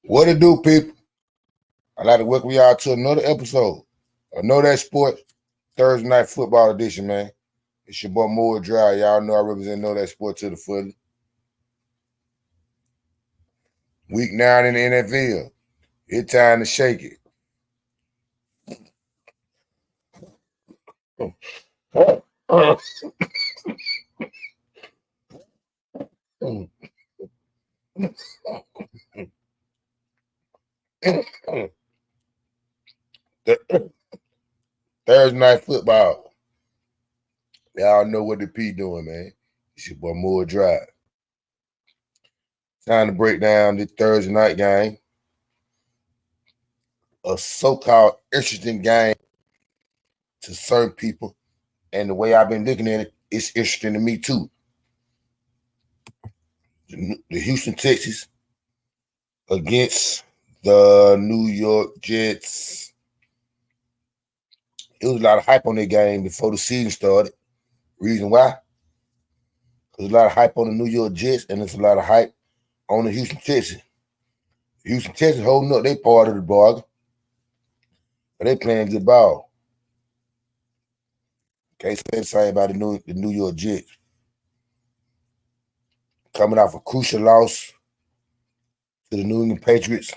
What it do, people? I'd like to welcome y'all to another episode of Know That Sports Thursday Night Football Edition, man. It's your boy Moore Dry. Y'all know I represent Know That Sports to the fully. Week 9 in the NFL. It's time to shake it. Thursday Night Football. Y'all know what the P doing, man. It's your boy Moore Dry. Time to break down this Thursday night game. A so-called interesting game to certain people. And the way I've been looking at it, it's interesting to me too. The Houston Texans against the New York Jets. It was a lot of hype on that game before the season started. Reason why? There's a lot of hype on the New York Jets, and there's a lot of hype on the Houston Texans. The Houston Texans holding up their part of the bargain, but they playing good ball. Can't say the same about the New York Jets. Coming off a crucial loss to the New England Patriots.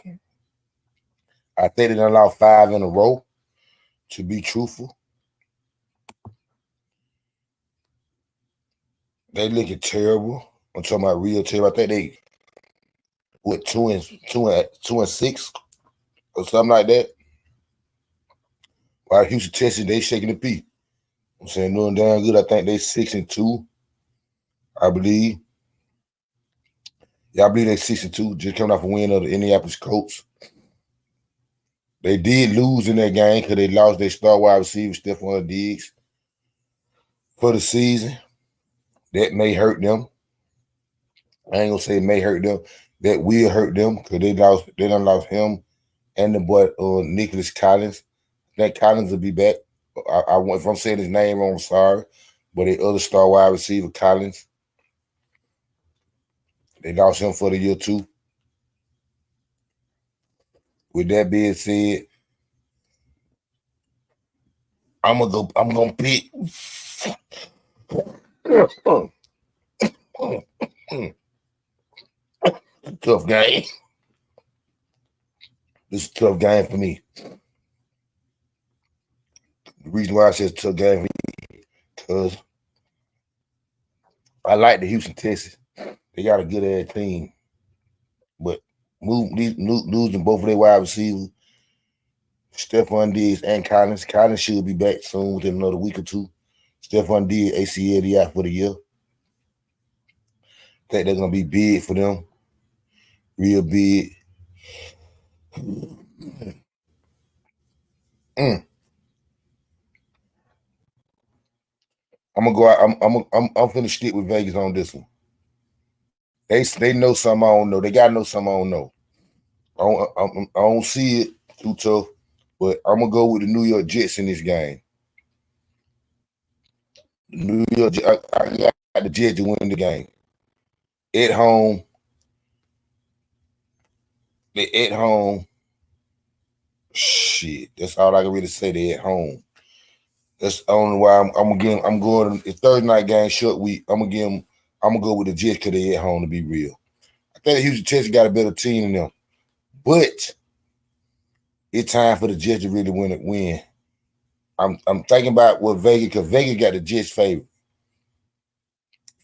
I think they done lost 5 in a row, to be truthful. They looking terrible. I'm talking about real terrible. I think they went 2-6 or something like that. While Houston Texans, they shaking the P. I'm saying doing damn good. I think they 6-2. I believe. Yeah, I believe they 6-2. Just coming off a win of the Indianapolis Colts. They did lose in that game because they lost their star wide receiver, Stephon Diggs, for the season. That may hurt them. I ain't gonna say it may hurt them. That will hurt them because they done lost him and the boy Nicholas Collins. I think Collins will be back. If I'm saying his name wrong, I'm sorry. But the other star wide receiver, Collins, they lost him for the year too. With that being said, I'm gonna pick. Tough game. This is a tough game for me. The reason why I say it's a tough game for me because I like the Houston Texans. They got a good ass team. But losing both of their wide receivers, Stephon Diggs and Collins. Collins should be back soon within another week or two. Stephon Diggs, ACL out for the year. I think they're going to be big for them. Real big. I'm gonna go out. I'm finna stick with Vegas on this one. They know something I don't know. They gotta know something I don't know. I don't see it too tough, but I'm gonna go with the New York Jets in this game. New York, I got the Jets to win the game at home. They at home. Shit, that's all I can really say. They at home. That's the only why I'm going. It's Thursday night game, short week. I'm gonna go with the Jets because they at home. To be real, I think the Houston Texans got a better team than them, but it's time for the Jets to really win. I'm thinking about what Vegas, because Vegas got the Jets favorite.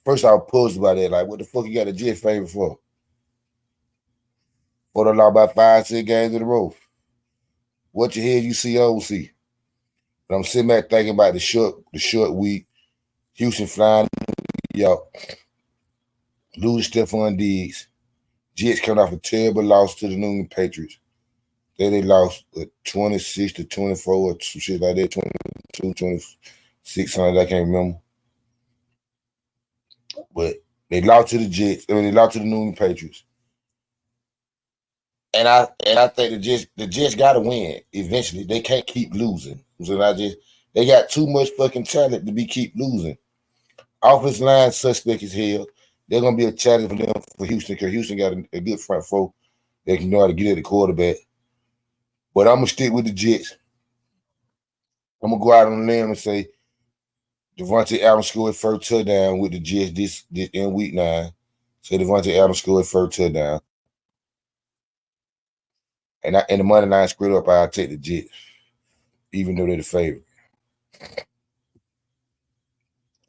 First, I was puzzled by that. Like, what the fuck you got the Jets favorite for? For the law about 5-6 games in a row. What you hear, you see, OC. But I'm sitting back thinking about the short week. Houston flying, losing Stephon Diggs. Jets coming off a terrible loss to the New England Patriots. They lost 26-24 or some shit like that, 22, 26, something I can't remember. But they lost to the Jets. They lost to the New England Patriots. And I think the Jets got to win eventually. They can't keep losing. So they got too much fucking talent to keep losing. Offensive line suspect as hell. They're gonna be a challenge for them for Houston because Houston got a good front four. They can know how to get at the quarterback. But I'm gonna stick with the Jets. I'm gonna go out on a limb and say Devontae Adams scored first touchdown with the Jets this in week 9. Say Devontae Adams scored first touchdown. And the money line screwed up, I'll take the Jets, even though they're the favorite.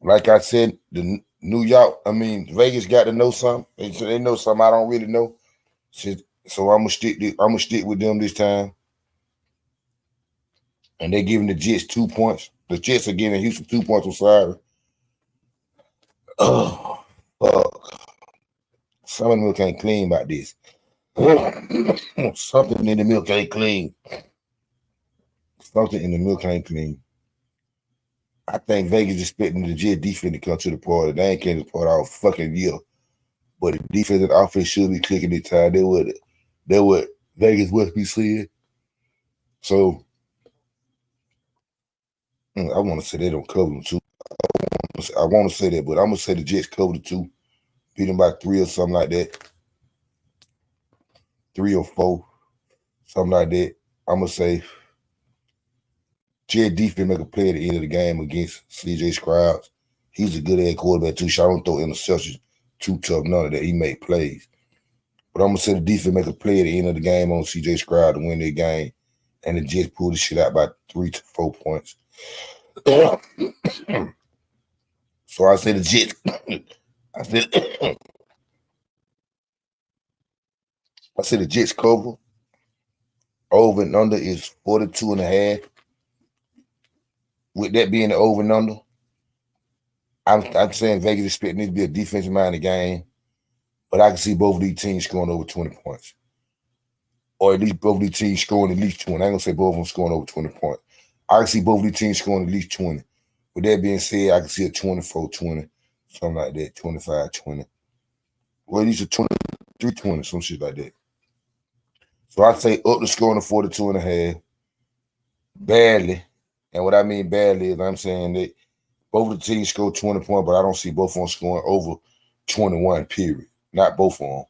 Like I said, the Vegas got to know something. They know something I don't really know. So I'm gonna stick with them this time. And they're giving the Jets 2 points. The Jets are giving Houston 2 points. I'm sorry. Oh, fuck. Some of the milk ain't clean about this. Something in the milk ain't clean. Something in the milk ain't clean. I think Vegas expecting the Jets defense to come to the party. They ain't came to the party all fucking year. But the defense and offense should be clicking this time. They what Vegas must be seeing. So I want to say they don't cover them too. I want to say that, but I'm gonna say the Jets cover the 2, beat them by 3 or something like that, 3 or 4, something like that. I'm gonna say Jet defense make a play at the end of the game against CJ Stroud. He's a good head quarterback too. So I don't throw interceptions too tough, none of that. He make plays. But I'm gonna say the defense make a play at the end of the game on CJ Stroud to win their game. And the Jets pull the shit out by 3 to 4 points. So I say the Jets. I said the Jets cover. Over and under is 42.5. With that being the over and under, I'm saying Vegas expecting this to be a defensive minded game, but I can see both of these teams scoring over 20 points. Or at least both of these teams scoring at least 20. I ain't gonna say both of them scoring over 20 points. I can see both of these teams scoring at least 20. With that being said, I can see a 24-20, something like that, 25-20. Well, these are 23-20, some shit like that. So I say up the score in the 42.5. Badly. And what I mean badly is I'm saying that both of the teams score 20 points, but I don't see both of them scoring over 21, period. Not both of them.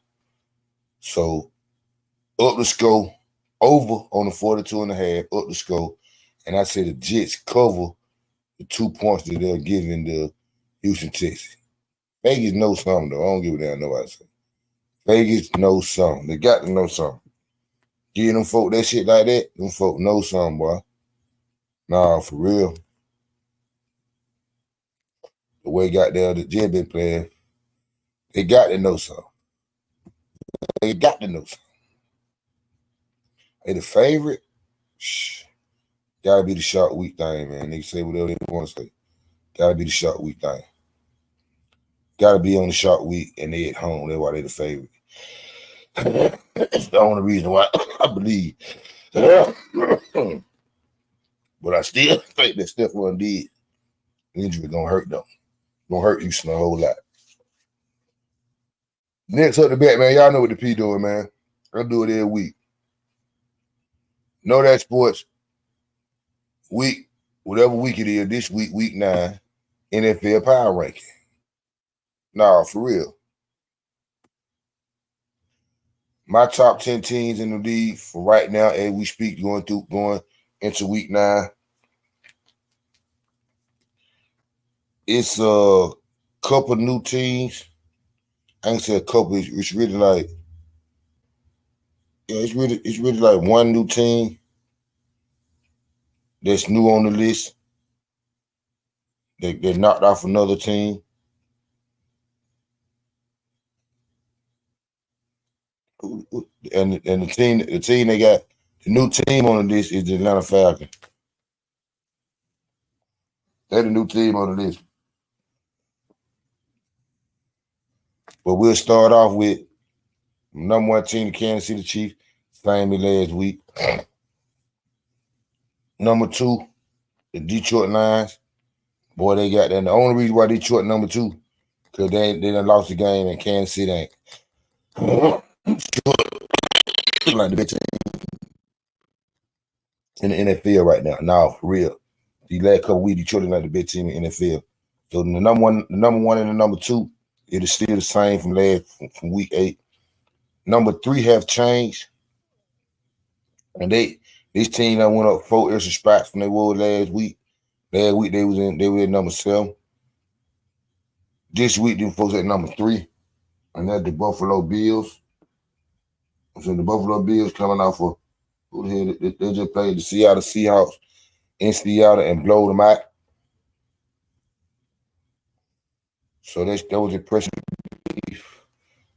So up the score, over on the 42.5, up the score. And I say the Jets cover the 2 points that they're giving the Houston Texans. Vegas knows something, though. I don't give a damn nobody say. Vegas knows something. They got to know something. Give them folk that shit like that, them folk know something, boy. Nah, for real. The way goddamn the Jets been playing, they got to know something. They got to know something. They the favorite? Shh. Gotta be the short week thing, man. They say whatever they want to say. Gotta be the short week thing. Gotta be on the short week and they at home. That's why they the favorite. That's the only reason why I believe. But I still think that Stephon did. Injury gonna hurt them. Gonna hurt Houston a whole lot. Next up the bat, man. Y'all know what the P doing, man. I do it every week. Knowdatsports week, whatever week it is, this week, week 9, NFL power ranking. Nah, for real. My top 10 teams in the league for right now, as we speak, going into week 9. It's a couple new teams. I ain't say a couple. It's really like, it's really like one new team that's new on the list. They knocked off another team. And the team they got, the new team on the list is the Atlanta Falcons. They're the new team on the list. But we'll start off with number 1 team, the Kansas City Chiefs, same as last week. Number 2, the Detroit Lions. Boy, they got that. And the only reason why Detroit number 2, because they done lost the game and Kansas City ain't. Like the best team in the NFL right now. Nah, for real. The last couple weeks, Detroit is like the best team in the NFL. So the number one and the number 2, it is still the same from week 8. Number 3 have changed. And this team that went up 4 extra spots from they were last week. Last week they were at number 7. This week them folks at number 3. And that's the Buffalo Bills. So the Buffalo Bills coming out for they just played the Seattle Seahawks in Seattle and blow them out. So that was impressive.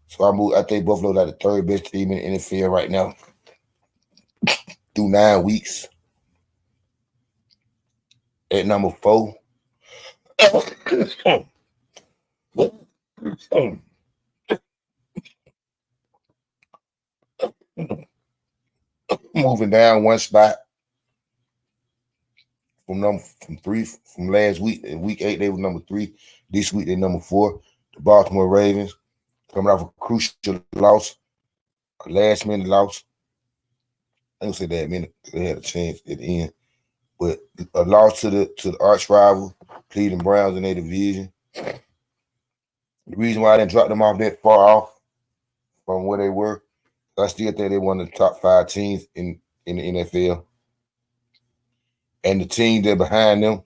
So I think Buffalo like the 3rd best team in the NFL right now through 9 weeks. At number 4. Moving down 1 spot from last week. In week 8, they were number 3. This week they're number 4. The Baltimore Ravens coming off a crucial loss, a last-minute loss. I don't say that minute because they had a chance at the end, but a loss to the arch rival Cleveland Browns in their division. The reason why I didn't drop them off that far off from where they were, I still think they're one of the top 5 teams in the NFL. And the team that behind them,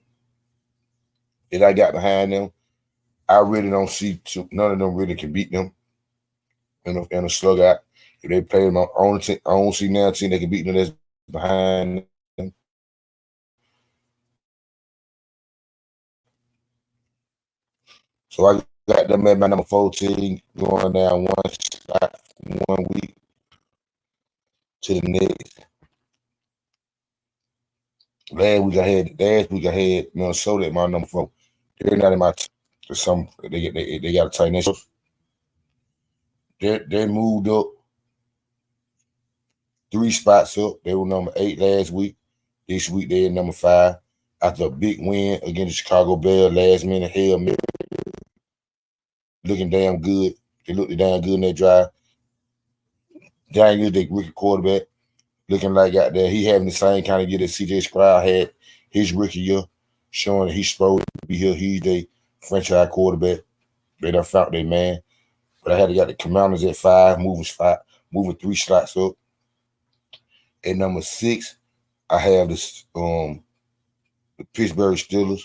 that I got behind them, I really don't see none of them really can beat them in a slug out. If they play them on I don't see now a team that can beat them that's behind them. So I got them at my number 14, going down 1 spot, 1 week to the next. Last week I had Minnesota at my number 4. They're not in my they got a tight end. They moved up 3 spots up. They were number 8 last week. This week they're number 5 after a big win against the Chicago Bears. Last minute Hail Mary, looking damn good. They looked damn good in that drive. Daniel, the rookie quarterback, looking like out there. He having the same kind of year that CJ Stroud had his rookie year, showing that he's supposed to be here. He's the franchise quarterback. They done found their man. But I had to got the Commanders at 5, moving 3 slots up. At number 6, I have the Pittsburgh Steelers.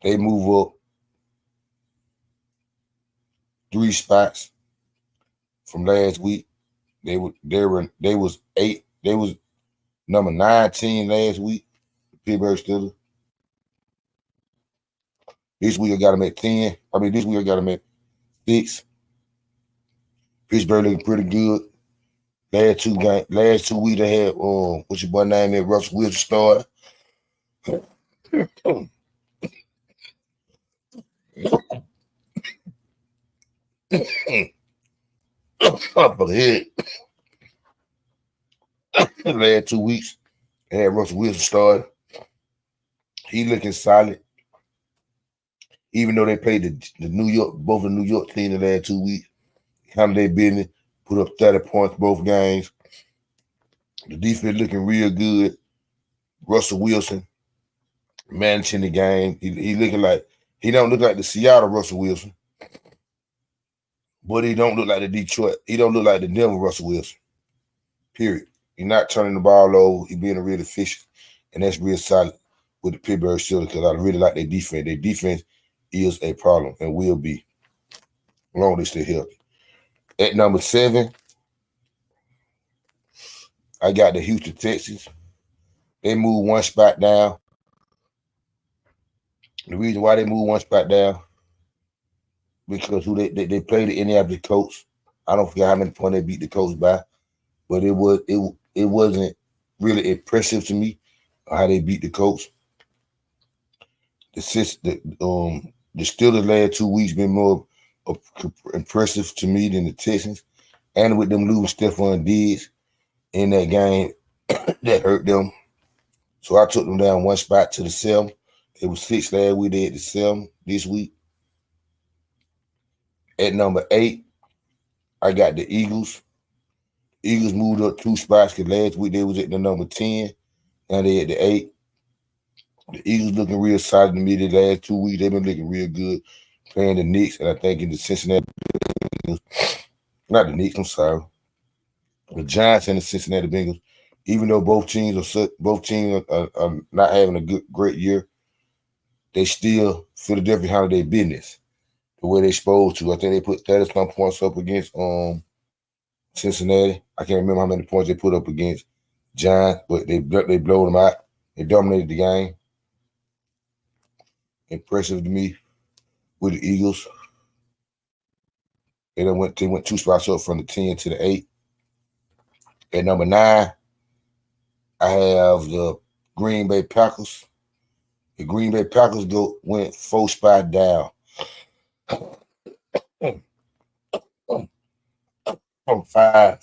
They move up 3 spots from last week. They was 8. They was number 19 last week. Pittsburgh Steelers. This week I got them at 10. This week I got them at 6. Pittsburgh looking pretty good. Last 2 weeks they had what's your boy name there? Russell Wilson started. Up of the head. Last 2 weeks they had Russell Wilson started. He looking solid. Even though they played both the New York team the last 2 weeks, handled their business, put up 30 points both games. The defense looking real good. Russell Wilson managing the game. He looking like he don't look like the Seattle Russell Wilson, but he don't look like the Detroit. He don't look like the Denver Russell Wilson. Period. He's not turning the ball over. He's being real efficient, and that's real solid with the Pittsburgh Steelers because I really like their defense. Their defense is a problem and will be as long as they stay healthy. At number 7, I got the Houston Texans. They moved 1 spot down. The reason why they moved 1 spot down because they played the Indianapolis Colts. I don't forget how many points they beat the Colts by, but it wasn't really impressive to me how they beat the Colts. The Steelers last 2 weeks been more impressive to me than the Texans, and with them losing Stephon Diggs in that game, that hurt them. So I took them down 1 spot to the 7. It was 6 last week. They at the 7 this week. At number 8, I got the Eagles. Eagles moved up 2 spots because last week they was at the number 10. Now they at the 8. The Eagles looking real solid to me the last 2 weeks. They've been looking real good playing the Knicks, and I think in the Cincinnati, not the Knicks, I'm sorry. The Giants and the Cincinnati Bengals, even though both teams are not having a great year, they still Philadelphia handled their business the way they supposed to. I think they put 30-some points up against Cincinnati. I can't remember how many points they put up against Giants, but they blowed them out. They dominated the game. Impressive to me with the Eagles. They went 2 spots up from the 10 to the 8. At number 9, I have the Green Bay Packers. The Green Bay Packers went 4 spots down. From 5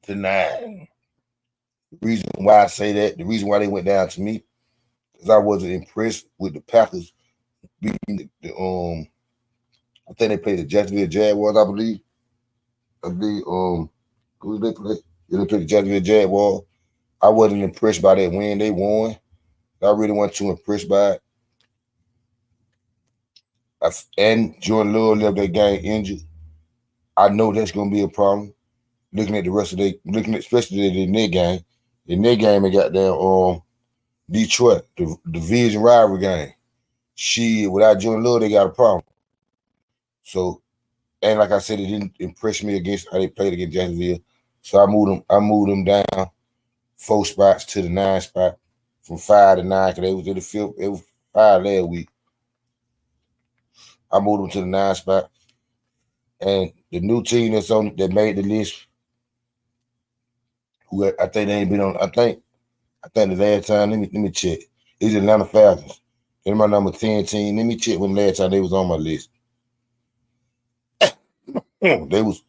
to 9. The reason why I say that, the reason why they went down to me, is I wasn't impressed with the Packers beating I think they played the Jacksonville Jaguars, I believe. Who did they play? They played the Jacksonville Jaguars. I wasn't impressed by that win. They won. I really wasn't too impressed by it. And Jordan Love left that game injured. I know that's going to be a problem. Looking at the rest of especially in their game. In their game, they got down Detroit, the division rivalry game. Without Jordan Love, they got a problem. So, and like I said, it didn't impress me against how they played against Jacksonville. So I moved them down 4 spots to the 9 spot, from 5 to 9, because they was in the 5th. It was 5 last week. I moved them to the 9 spot. And the new team that made the list, who I think they ain't been on, I think the last time, let me check. It's Atlanta Falcons. They're my number 10 team. Let me check when the last time they was on my list. They was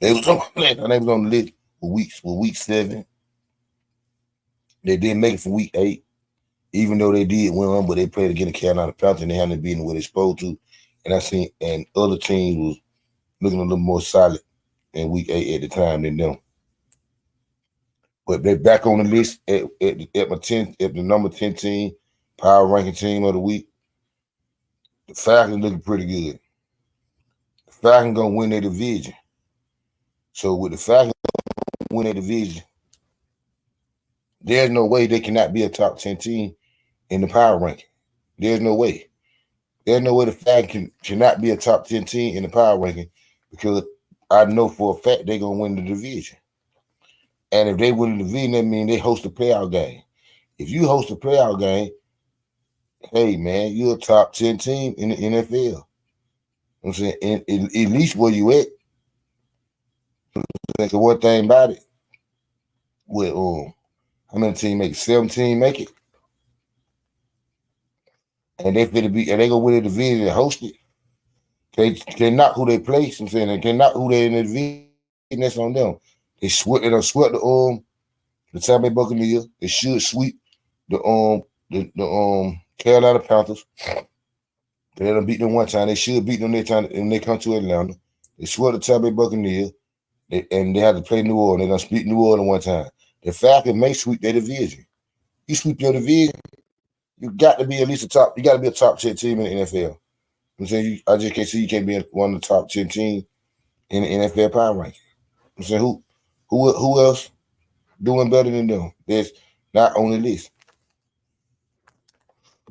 on the list for week 7. They didn't make it for week 8, even though they did win on, but they played against the Carolina Panthers and they hadn't been where they supposed to. And other teams was looking a little more solid in week 8 at the time than them. But they're back on the list at the number 10 team, power ranking team of the week. The Falcons looking pretty good. The Falcons gonna win their division. So with the Falcons win their division, there's no way they cannot be a top 10 team in the power ranking. There's no way. There's no way the Falcons cannot be a top 10 team in the power ranking, because I know for a fact they're going to win the division. And if they win the division, that means they host a playoff game. If you host a playoff game, hey, man, you're a top 10 team in the NFL. I'm saying, at least where you at. The one thing about it, with how many teams make it? 17 make it. And they gonna win the division and host it. They not who they play. I'm saying they're not who they in the division. That's on them. They done swept the Tampa Bay Buccaneers. They should sweep the Carolina Panthers. They done beat them one time. They should beat them next time when they come to Atlanta. They swept the Tampa Bay Buccaneers. And they had to play New Orleans. They done beat New Orleans one time. The Falcons may sweep their division. You sweep your division, you got to be at least you got to be a top 10 team in the NFL. I'm saying I just can't see you can't be one of the top 10 teams in the NFL power ranking. I'm saying who else doing better than them? There's not on the list.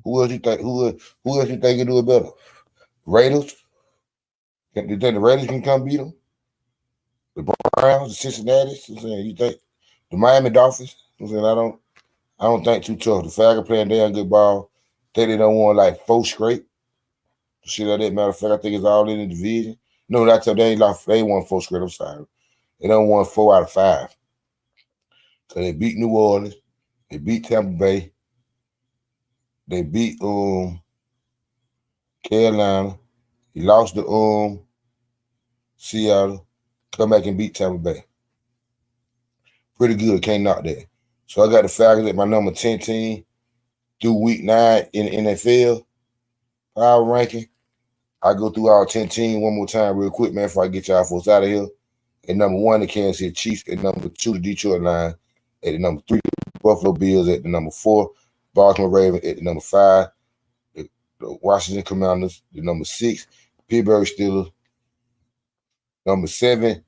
Who else you think can do it better? Raiders? You think the Raiders can come beat them? The Browns, the Cincinnati? I'm saying you think the Miami Dolphins? I'm saying I don't think too tough. The Falcons playing damn good ball. Think they don't want like 4 straight. Shit like that. Matter of fact, I think it's all in the division. No, that's how they won 4 straight. I'm sorry. They don't won 4 out of 5. So they beat New Orleans. They beat Tampa Bay. They beat Carolina. He lost to Seattle. Come back and beat Tampa Bay. Pretty good. Can't knock that. So I got the Falcons at my number 10 team through week 9 in the NFL power ranking. I go through all 10 teams one more time real quick, man, before I get y'all folks out of here. At number 1, the Kansas City Chiefs. At number 2, the Detroit Lions. At the number 3, the Buffalo Bills. At the number 4, Baltimore Ravens. At the number 5, the Washington Commanders. The number 6, Pittsburgh Steelers. Number 7,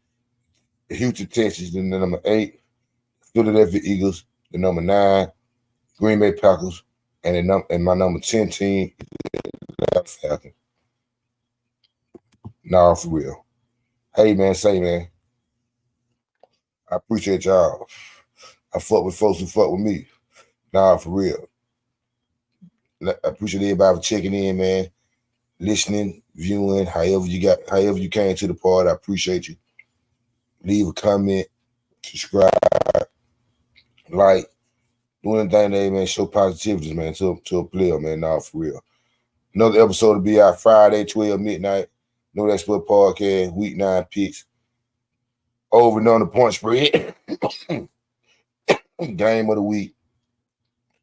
The Houston Texans, the number 8. Philadelphia Eagles, the number 9. Green Bay Packers, and my number 10 team is the Falcons. Nah, for real. Hey, man, man. I appreciate y'all. I fuck with folks who fuck with me. Nah, for real. I appreciate everybody for checking in, man. Listening, viewing, however you came to the party. I appreciate you. Leave a comment, subscribe, like, do anything that, man, show positivity, man, to a player, man. Nah, for real. Another episode will be out Friday, 12 midnight. Know That Sport Podcast, week 9 picks. Over and on the point spread. Game of the week.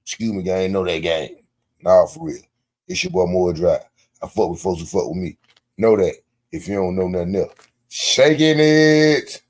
Excuse me, gang. Know that game. Nah, for real. It's your boy More Dry. I fuck with folks who fuck with me. Know that. If you don't know nothing else. Shaking it.